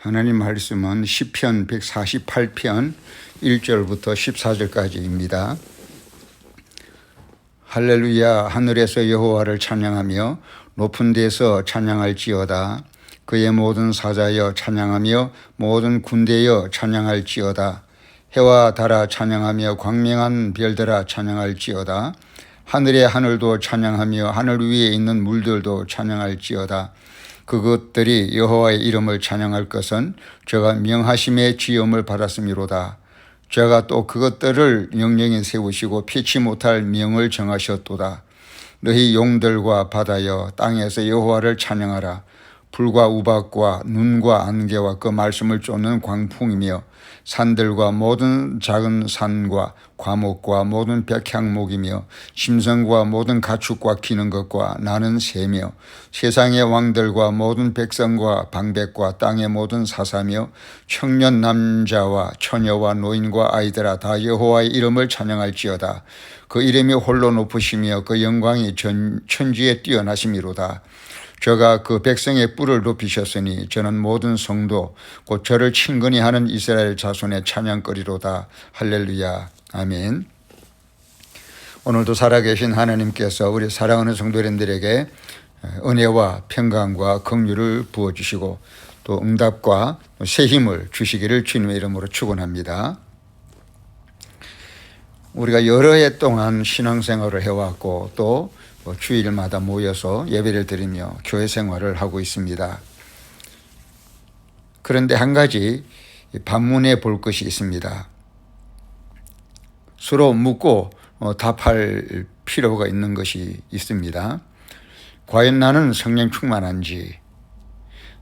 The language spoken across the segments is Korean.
하나님 말씀은 시편 148편 1절부터 14절까지입니다. 할렐루야, 하늘에서 여호와를 찬양하며 높은 데서 찬양할지어다. 그의 모든 사자여 찬양하며 모든 군대여 찬양할지어다. 해와 달아 찬양하며 광명한 별들아 찬양할지어다. 하늘의 하늘도 찬양하며 하늘 위에 있는 물들도 찬양할지어다. 그것들이 여호와의 이름을 찬양할 것은 저가 명하심의 지음을 받았음이로다. 저가 또 그것들을 영영히 세우시고 피치 못할 명을 정하셨도다. 너희 용들과 바다여 땅에서 여호와를 찬양하라. 불과 우박과 눈과 안개와 그 말씀을 쫓는 광풍이며 산들과 모든 작은 산과 과목과 모든 백향목이며 심성과 모든 가축과 기는 것과 나는 새며 세상의 왕들과 모든 백성과 방백과 땅의 모든 사사며 청년 남자와 처녀와 노인과 아이들아 다 여호와의 이름을 찬양할지어다. 그 이름이 홀로 높으시며 그 영광이 천지에 뛰어나심이로다. 저가 그 백성의 뿔을 높이셨으니 저는 모든 성도 곧 저를 친근히 하는 이스라엘 자손의 찬양거리로다. 할렐루야. 아멘. 오늘도 살아계신 하나님께서 우리 사랑하는 성도님들에게 은혜와 평강과 긍휼을 부어주시고 또 응답과 새 힘을 주시기를 주님의 이름으로 축원합니다. 우리가 여러 해 동안 신앙생활을 해왔고 또 주일마다 모여서 예배를 드리며 교회 생활을 하고 있습니다. 그런데 한 가지 반문해 볼 것이 있습니다. 서로 묻고 답할 필요가 있는 것이 있습니다. 과연 나는 성령 충만한지?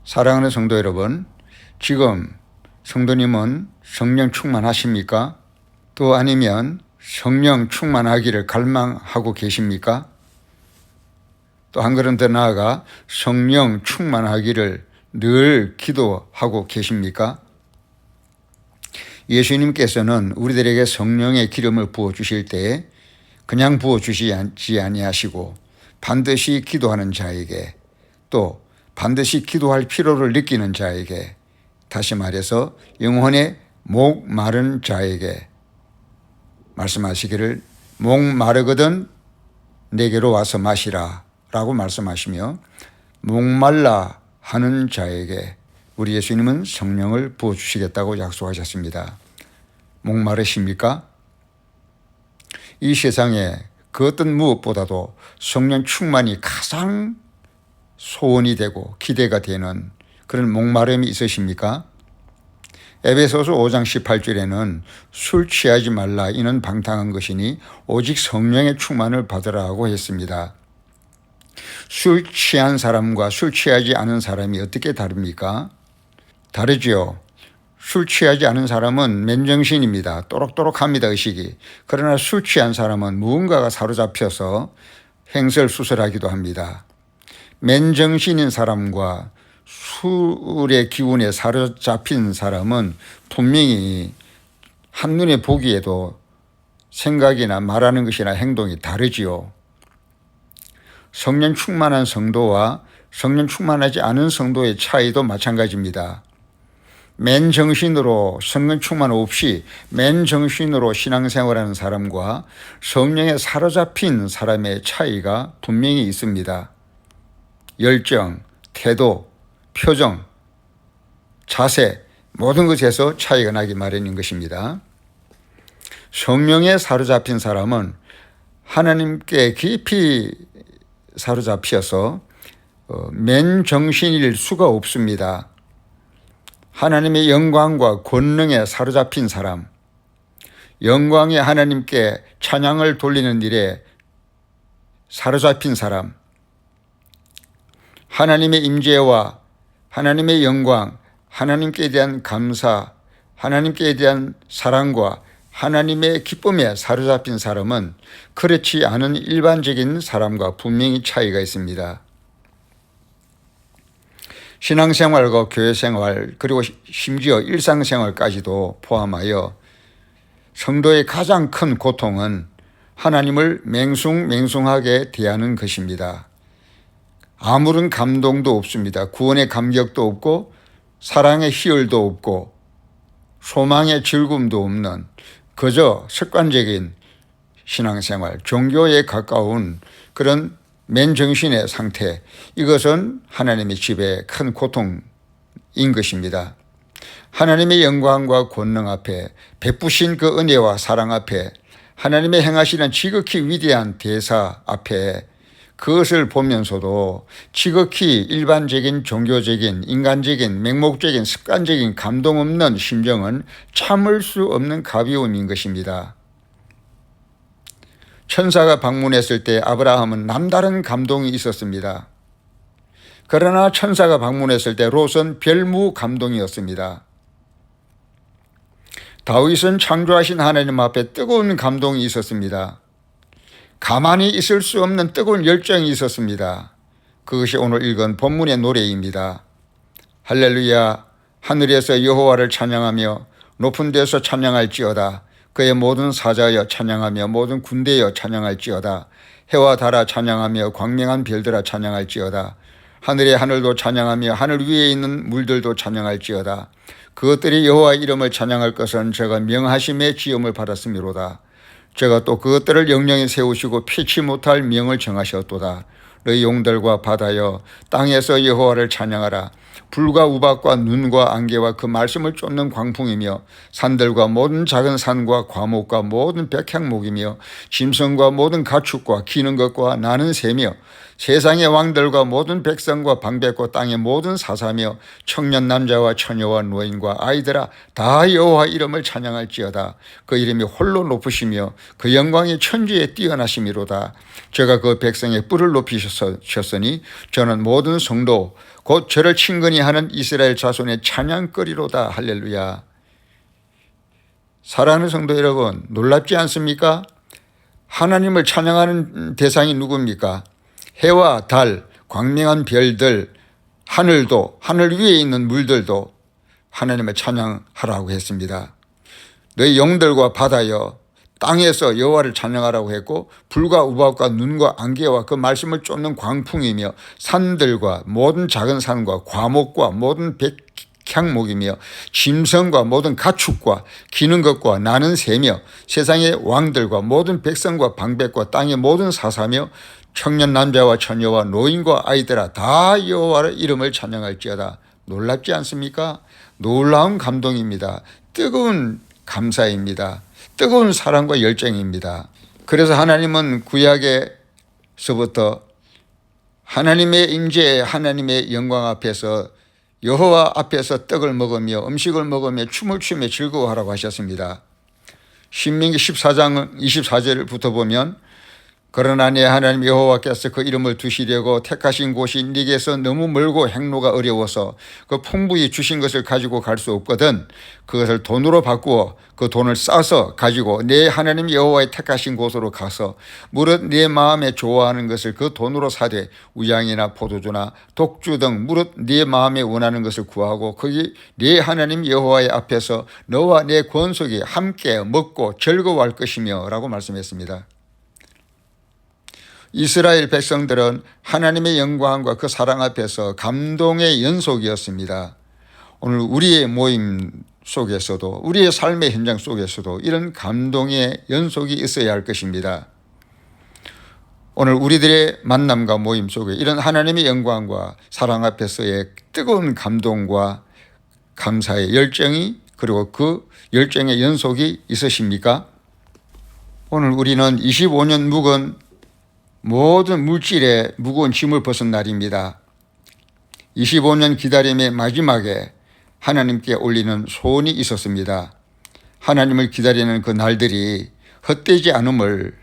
사랑하는 성도 여러분, 지금 성도님은 성령 충만하십니까? 또 아니면 성령 충만하기를 갈망하고 계십니까? 또 한 걸음 더 나아가 성령 충만하기를 늘 기도하고 계십니까? 예수님께서는 우리들에게 성령의 기름을 부어주실 때 그냥 부어주시지 아니하시고 반드시 기도하는 자에게 또 반드시 기도할 필요를 느끼는 자에게 다시 말해서 영혼의 목 마른 자에게 말씀하시기를 목 마르거든 내게로 와서 마시라 라고 말씀하시며 목말라 하는 자에게 우리 예수님은 성령을 부어주시겠다고 약속하셨습니다. 목마르십니까? 이 세상에 그 어떤 무엇보다도 성령 충만이 가장 소원이 되고 기대가 되는 그런 목마름이 있으십니까? 에베소서 5장 18절에는 술 취하지 말라 이는 방탕한 것이니 오직 성령의 충만을 받으라고 했습니다. 술 취한 사람과 술 취하지 않은 사람이 어떻게 다릅니까? 다르지요. 술 취하지 않은 사람은 맨정신입니다. 또록또록합니다, 의식이. 그러나 술 취한 사람은 무언가가 사로잡혀서 횡설수설하기도 합니다. 맨정신인 사람과 술의 기운에 사로잡힌 사람은 분명히 한눈에 보기에도 생각이나 말하는 것이나 행동이 다르지요. 성령 충만한 성도와 성령 충만하지 않은 성도의 차이도 마찬가지입니다. 맨정신으로 성령 충만 없이 맨정신으로 신앙생활하는 사람과 성령에 사로잡힌 사람의 차이가 분명히 있습니다. 열정, 태도, 표정, 자세 모든 것에서 차이가 나기 마련인 것입니다. 성령에 사로잡힌 사람은 하나님께 깊이 사로잡혀서 맨정신일 수가 없습니다. 하나님의 영광과 권능에 사로잡힌 사람, 영광의 하나님께 찬양을 돌리는 일에 사로잡힌 사람, 하나님의 임재와 하나님의 영광, 하나님께 대한 감사, 하나님께 대한 사랑과 하나님의 기쁨에 사로잡힌 사람은 그렇지 않은 일반적인 사람과 분명히 차이가 있습니다. 신앙생활과 교회생활 그리고 심지어 일상생활까지도 포함하여 성도의 가장 큰 고통은 하나님을 맹숭맹숭하게 대하는 것입니다. 아무런 감동도 없습니다. 구원의 감격도 없고 사랑의 희열도 없고 소망의 즐거움도 없는 그저 습관적인 신앙생활, 종교에 가까운 그런 맨정신의 상태, 이것은 하나님의 집에 큰 고통인 것입니다. 하나님의 영광과 권능 앞에, 베푸신 그 은혜와 사랑 앞에, 하나님의 행하시는 지극히 위대한 대사 앞에 그것을 보면서도 지극히 일반적인 종교적인 인간적인 맹목적인 습관적인 감동 없는 심정은 참을 수 없는 가벼움인 것입니다. 천사가 방문했을 때 아브라함은 남다른 감동이 있었습니다. 그러나 천사가 방문했을 때 롯은 별무 감동이었습니다. 다윗은 창조하신 하나님 앞에 뜨거운 감동이 있었습니다. 가만히 있을 수 없는 뜨거운 열정이 있었습니다. 그것이 오늘 읽은 본문의 노래입니다. 할렐루야, 하늘에서 여호와를 찬양하며 높은 데서 찬양할지어다. 그의 모든 사자여 찬양하며 모든 군대여 찬양할지어다. 해와 달아 찬양하며 광명한 별들아 찬양할지어다. 하늘의 하늘도 찬양하며 하늘 위에 있는 물들도 찬양할지어다. 그것들이 여호와 이름을 찬양할 것은 저가 명하심의 지음을 받았음이로다. 제가 또 그것들을 영영히 세우시고 피치 못할 명을 정하셨도다. 너희 용들과 바다여 땅에서 여호와를 찬양하라. 불과 우박과 눈과 안개와 그 말씀을 쫓는 광풍이며 산들과 모든 작은 산과 과목과 모든 백향목이며 짐승과 모든 가축과 기는 것과 나는 새며 세상의 왕들과 모든 백성과 방백과 땅의 모든 사사며 청년 남자와 처녀와 노인과 아이들아 다 여호와 이름을 찬양할지어다. 그 이름이 홀로 높으시며 그 영광이 천지에 뛰어나심이로다. 제가 그 백성의 뿔을 높이셨으니 저는 모든 성도 곧 저를 친근히 하는 이스라엘 자손의 찬양거리로다. 할렐루야. 사랑하는 성도 여러분, 놀랍지 않습니까? 하나님을 찬양하는 대상이 누굽니까? 해와 달, 광명한 별들, 하늘도, 하늘 위에 있는 물들도 하나님을 찬양하라고 했습니다. 너희 영들과 바다여 땅에서 여호와를 찬양하라고 했고, 불과 우박과 눈과 안개와 그 말씀을 쫓는 광풍이며 산들과 모든 작은 산과 과목과 모든 백향목이며 짐승과 모든 가축과 기는 것과 나는 새며 세상의 왕들과 모든 백성과 방백과 땅의 모든 사사며 청년 남자와 처녀와 노인과 아이들아 다 여호와의 이름을 찬양할지어다. 놀랍지 않습니까? 놀라운 감동입니다. 뜨거운 감사입니다. 뜨거운 사랑과 열정입니다. 그래서 하나님은 구약에서부터 하나님의 임재, 하나님의 영광 앞에서 여호와 앞에서 떡을 먹으며 음식을 먹으며 춤을 추며 즐거워하라고 하셨습니다. 신명기 14장 24절부터 보면 그러나 내 하나님 여호와께서 그 이름을 두시려고 택하신 곳이 네게서 너무 멀고 행로가 어려워서 그 풍부히 주신 것을 가지고 갈 수 없거든 그것을 돈으로 바꾸어 그 돈을 싸서 가지고 내 하나님 여호와의 택하신 곳으로 가서 무릇 네 마음에 좋아하는 것을 그 돈으로 사되 우양이나 포도주나 독주 등 무릇 네 마음에 원하는 것을 구하고 거기 네 하나님 여호와의 앞에서 너와 내 권속이 함께 먹고 즐거워할 것이며 라고 말씀했습니다. 이스라엘 백성들은 하나님의 영광과 그 사랑 앞에서 감동의 연속이었습니다. 오늘 우리의 모임 속에서도 우리의 삶의 현장 속에서도 이런 감동의 연속이 있어야 할 것입니다. 오늘 우리들의 만남과 모임 속에 이런 하나님의 영광과 사랑 앞에서의 뜨거운 감동과 감사의 열정이 그리고 그 열정의 연속이 있으십니까? 오늘 우리는 25년 묵은 모든 물질의 무거운 짐을 벗은 날입니다. 25년 기다림의 마지막에 하나님께 올리는 소원이 있었습니다. 하나님을 기다리는 그 날들이 헛되지 않음을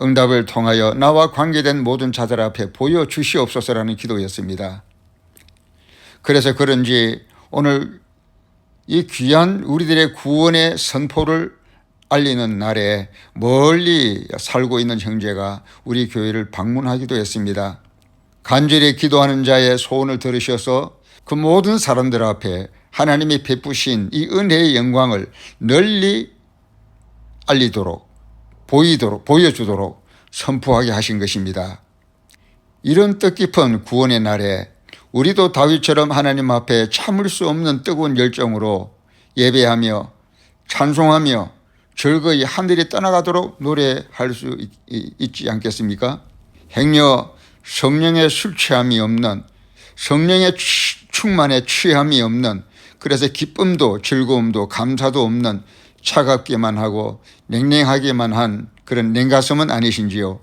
응답을 통하여 나와 관계된 모든 자들 앞에 보여주시옵소서라는 기도였습니다. 그래서 그런지 오늘 이 귀한 우리들의 구원의 선포를 알리는 날에 멀리 살고 있는 형제가 우리 교회를 방문하기도 했습니다. 간절히 기도하는 자의 소원을 들으셔서 그 모든 사람들 앞에 하나님이 베푸신 이 은혜의 영광을 널리 알리도록 보여주도록 선포하게 하신 것입니다. 이런 뜻깊은 구원의 날에 우리도 다윗처럼 하나님 앞에 참을 수 없는 뜨거운 열정으로 예배하며 찬송하며 즐거이 하늘이 떠나가도록 노래할 수 있지 않겠습니까? 행여 성령의 술 취함이 없는, 성령의 충만에 취함이 없는, 그래서 기쁨도 즐거움도 감사도 없는 차갑기만 하고 냉랭하기만 한 그런 냉가슴은 아니신지요?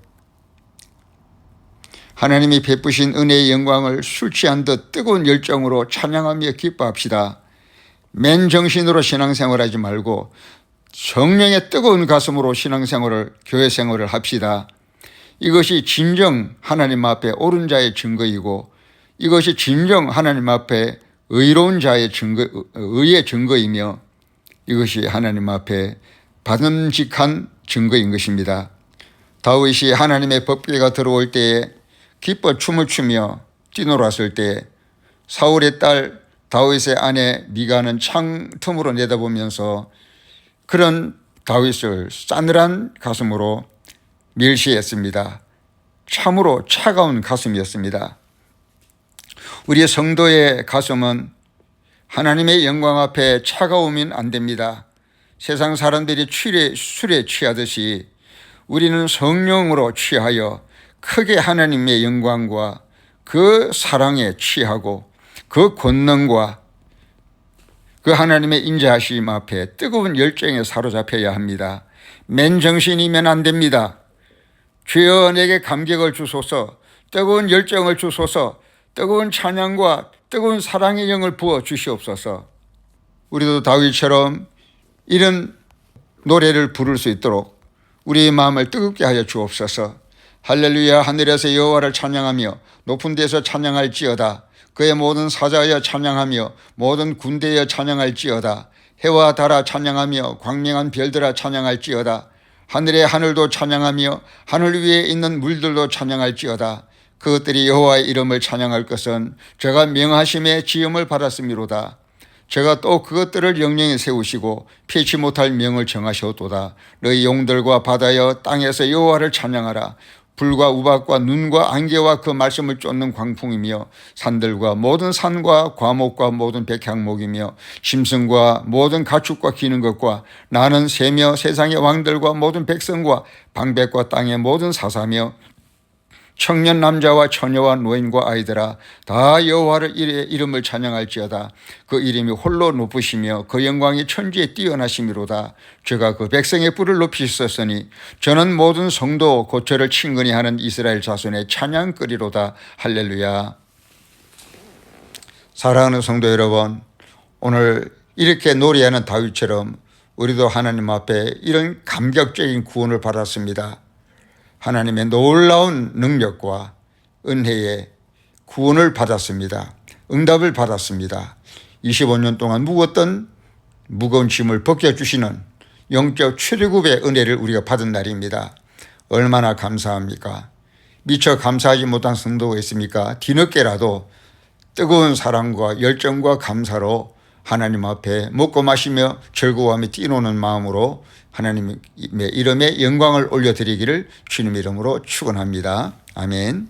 하나님이 베푸신 은혜의 영광을 술 취한 듯 뜨거운 열정으로 찬양하며 기뻐합시다. 맨정신으로 신앙생활하지 말고 성령의 뜨거운 가슴으로 신앙생활을, 교회생활을 합시다. 이것이 진정 하나님 앞에 옳은 자의 증거이고, 이것이 진정 하나님 앞에 의로운 자의 증거, 의의 증거이며, 이것이 하나님 앞에 받음직한 증거인 것입니다. 다윗이 하나님의 법궤가 들어올 때에 기뻐 춤을 추며 뛰놀았을 때 사울의 딸 다윗의 아내 미가는 창 틈으로 내다보면서 그런 다윗을 싸늘한 가슴으로 멸시했습니다. 참으로 차가운 가슴이었습니다. 우리 성도의 가슴은 하나님의 영광 앞에 차가우면 안 됩니다. 세상 사람들이 술에 취하듯이 우리는 성령으로 취하여 크게 하나님의 영광과 그 사랑에 취하고 그 권능과 그 하나님의 인자하심 앞에 뜨거운 열정에 사로잡혀야 합니다. 맨정신이면 안 됩니다. 주여 내게 감격을 주소서, 뜨거운 열정을 주소서, 뜨거운 찬양과 뜨거운 사랑의 영을 부어 주시옵소서. 우리도 다윗처럼 이런 노래를 부를 수 있도록 우리의 마음을 뜨겁게 하여 주옵소서. 할렐루야. 하늘에서 여호와를 찬양하며 높은 데서 찬양할지어다. 그의 모든 사자여 찬양하며 모든 군대여 찬양할지어다. 해와 달아 찬양하며 광명한 별들아 찬양할지어다. 하늘의 하늘도 찬양하며 하늘 위에 있는 물들도 찬양할지어다. 그것들이 여호와의 이름을 찬양할 것은 저가 명하심의 지음을 받았음이로다. 제가 또 그것들을 영영히 세우시고 피치 못할 명을 정하셨도다. 너희 용들과 바다여 땅에서 여호와를 찬양하라. 불과 우박과 눈과 안개와 그 말씀을 쫓는 광풍이며 산들과 모든 산과 과목과 모든 백향목이며 짐승과 모든 가축과 기는 것과 나는 새며 세상의 왕들과 모든 백성과 방백과 땅의 모든 사사며 청년 남자와 처녀와 노인과 아이들아 다 여호와를 이름을 찬양할지어다. 그 이름이 홀로 높으시며 그 영광이 천지에 뛰어나심이로다. 저가 그 백성의 뿔을 높이셨으니 저는 모든 성도 곧 저를 친근히 하는 이스라엘 자손의 찬양거리로다. 할렐루야. 사랑하는 성도 여러분, 오늘 이렇게 노래하는 다윗처럼 우리도 하나님 앞에 이런 감격적인 구원을 받았습니다. 하나님의 놀라운 능력과 은혜에 구원을 받았습니다. 응답을 받았습니다. 25년 동안 묵었던 무거운 짐을 벗겨주시는 영적 출애굽의 은혜를 우리가 받은 날입니다. 얼마나 감사합니까? 미처 감사하지 못한 성도가 있습니까? 뒤늦게라도 뜨거운 사랑과 열정과 감사로 하나님 앞에 먹고 마시며 즐거워하며 뛰노는 마음으로 하나님의 이름에 영광을 올려드리기를 주님의 이름으로 축원합니다. 아멘.